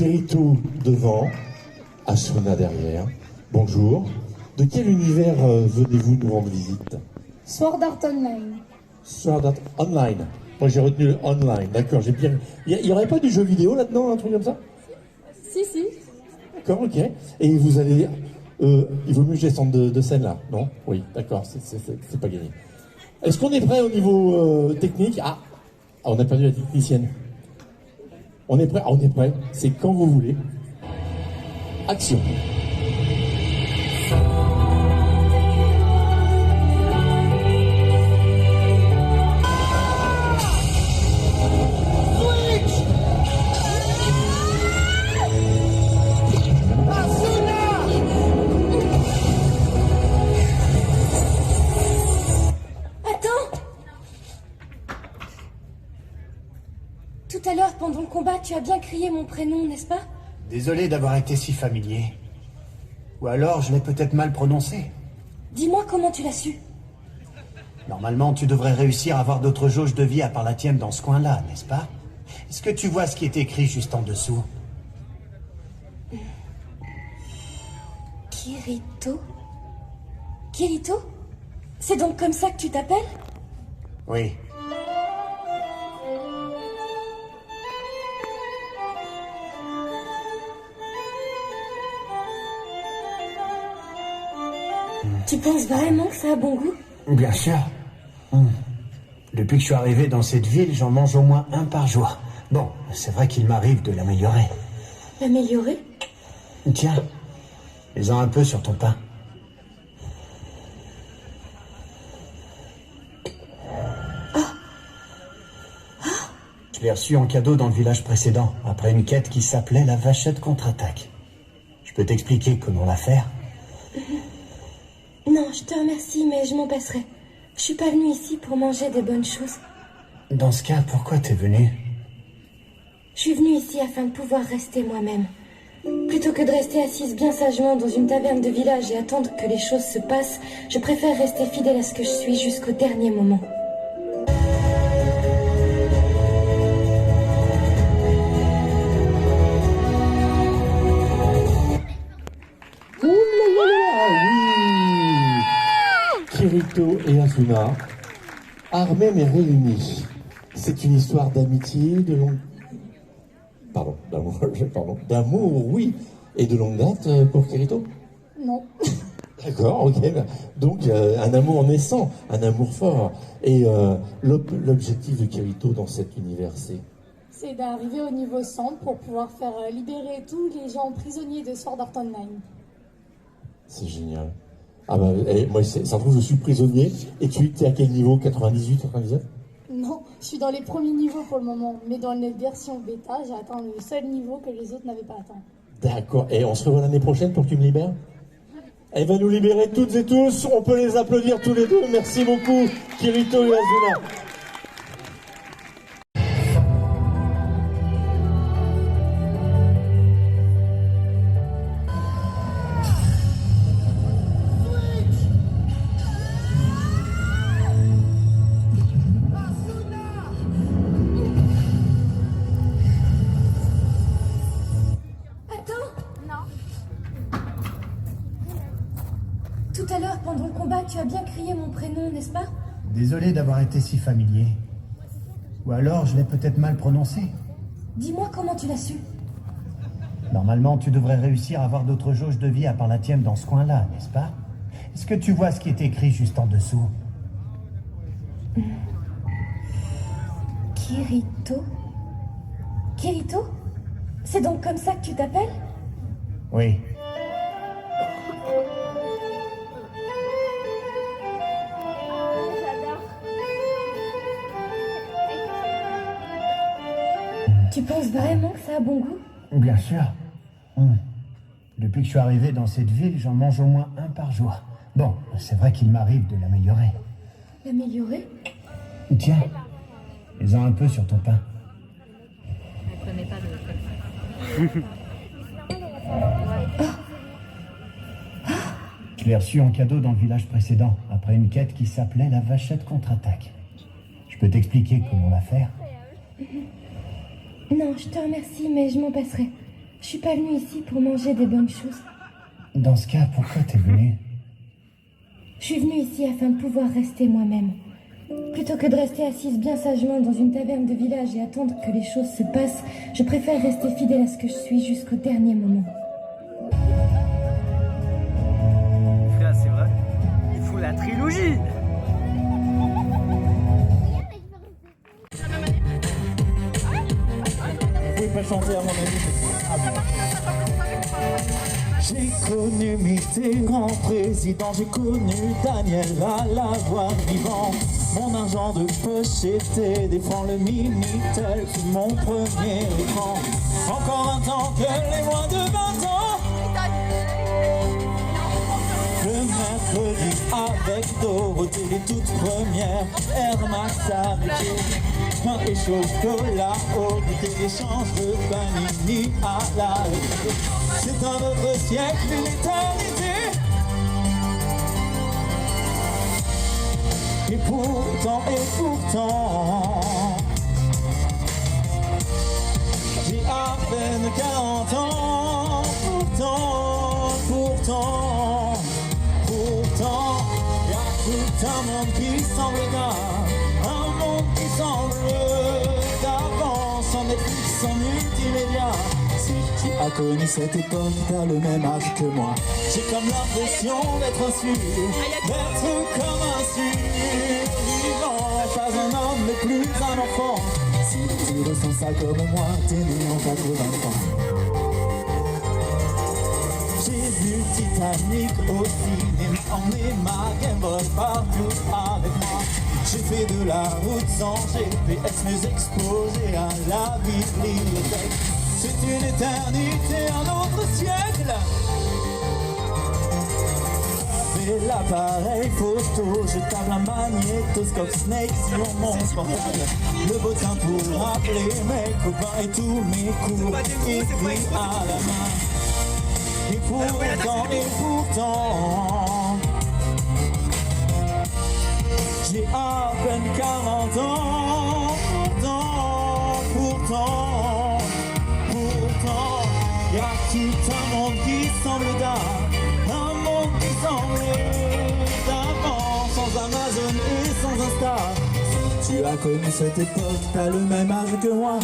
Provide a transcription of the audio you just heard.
Kirito devant, Asuna derrière. Bonjour. De quel univers venez-vous nous rendre visite? Sword Art Online. Sword Art Online. Moi j'ai retenu le online, d'accord, j'ai bien... Il y aurait pas du jeu vidéo là-dedans, un truc comme ça? Si. D'accord, ok. Et vous allez... il vaut mieux que je descende de scène là, non? Oui, d'accord, c'est pas gagné. Est-ce qu'on est prêt au niveau technique? On a perdu la technicienne. On est prêt? On est prêt. C'est quand vous voulez. Action. Tout à l'heure, pendant le combat, tu as bien crié mon prénom, n'est-ce pas? Désolé d'avoir été si familier. Ou alors, je l'ai peut-être mal prononcé. Dis-moi comment tu l'as su. Normalement, tu devrais réussir à avoir d'autres jauges de vie à part la tienne dans ce coin-là, n'est-ce pas? Est-ce que tu vois ce qui est écrit juste en dessous? Kirito? Kirito? C'est donc comme ça que tu t'appelles? Oui. Tu penses vraiment que ça a bon goût? Bien sûr. Depuis que je suis arrivé dans cette ville, j'en mange au moins un par jour. Bon, c'est vrai qu'il m'arrive de l'améliorer. L'améliorer? Tiens, mets-en un peu sur ton pain. Je l'ai reçu en cadeau dans le village précédent, après une quête qui s'appelait la vachette contre-attaque. Je peux t'expliquer comment la faire? Non, je te remercie, mais je m'en passerai. Je suis pas venue ici pour manger des bonnes choses. Dans ce cas, pourquoi t'es venu? Je suis venue ici afin de pouvoir rester moi-même. Plutôt que de rester assise bien sagement dans une taverne de village et attendre que les choses se passent, je préfère rester fidèle à ce que je suis jusqu'au dernier moment. Kirito et Asuna, armés mais réunis. C'est une histoire d'amitié, de longue... Pardon, d'amour, oui. Et de longue date pour Kirito? Non. D'accord, ok. Donc, un amour naissant, un amour fort. Et l'objectif de Kirito dans cet univers, C'est d'arriver au niveau 100 pour pouvoir faire libérer tous les gens prisonniers de Sword Art Online. C'est génial. Ah bah, moi, ça se trouve, je suis prisonnier. Et tu es à quel niveau? 98, 99? Non, je suis dans les premiers niveaux pour le moment, mais dans la version bêta, j'ai atteint le seul niveau que les autres n'avaient pas atteint. D'accord. Et on se revoit l'année prochaine pour que tu me libères? Elle va nous libérer toutes et tous. On peut les applaudir tous les deux. Merci beaucoup, Kirito et Asuna. Tout à l'heure, pendant le combat, tu as bien crié mon prénom, n'est-ce pas? Désolé d'avoir été si familier. Ou alors, je l'ai peut-être mal prononcé. Dis-moi comment tu l'as su. Normalement, tu devrais réussir à avoir d'autres jauges de vie à part la tienne dans ce coin-là, n'est-ce pas? Est-ce que tu vois ce qui est écrit juste en dessous? Kirito? Kirito? C'est donc comme ça que tu t'appelles? Oui. Tu penses vraiment que ça a bon goût? Bien sûr. Depuis que je suis arrivé dans cette ville, j'en mange au moins un par jour. Bon, c'est vrai qu'il m'arrive de l'améliorer. L'améliorer? Tiens, mets-en un peu sur ton pain. Je ne connais pas de... Je l'ai reçu en cadeau dans le village précédent, après une quête qui s'appelait la vachette contre-attaque. Je peux t'expliquer comment la faire? Non, je te remercie, mais je m'en passerai. Je suis pas venue ici pour manger des bonnes choses. Dans ce cas, pourquoi t'es venu? Je suis venue ici afin de pouvoir rester moi-même. Plutôt que de rester assise bien sagement dans une taverne de village et attendre que les choses se passent, je préfère rester fidèle à ce que je suis jusqu'au dernier moment. Frère, c'est vrai. Il faut la trilogie. Vous pouvez pas chanter à mon avis. J'ai connu Mitterrand président, j'ai connu Daniel à la voix vivant. Mon argent de poche était des francs, le Minitel fut mon premier écran. Encore un temps que les moins de 20 ans. Le mercredi avec Dorothée, les toutes premières Air Max avec pain et chocolat au goûter, l'échange de panini à la récré. C'est un autre siècle, une éternité. Et pourtant, j'ai à peine 40 ans. Pourtant, y'a tout un monde qui semble dingue, un monde qui semble d'avance en Netflix, en multimédia. Si tu as connu cette époque, t'as le même âge que moi. J'ai comme l'impression d'être un d'être comme un survivant. Pas un homme, mais plus un enfant. Si tu ressens ça comme moi, t'es né en 83. J'ai vu Titanic au cinéma, emmené ma Game Boy partout avec moi. J'ai fait de la route sans GPS, mes exposés à la bibliothèque. C'est une éternité, un autre siècle. J'ai l'appareil photo, jetable, un magnétoscope, Snake sur mon portable. Le bottin pour rappeler mes copains et tous mes cours écrits à la main. Et pourtant, j'ai à peine 40 ans. Pourtant, y'a tout un monde qui semble dingue, un monde qui semble d'avant, sans Amazon et sans Insta. Si tu as connu cette époque, t'as le même âge que moi.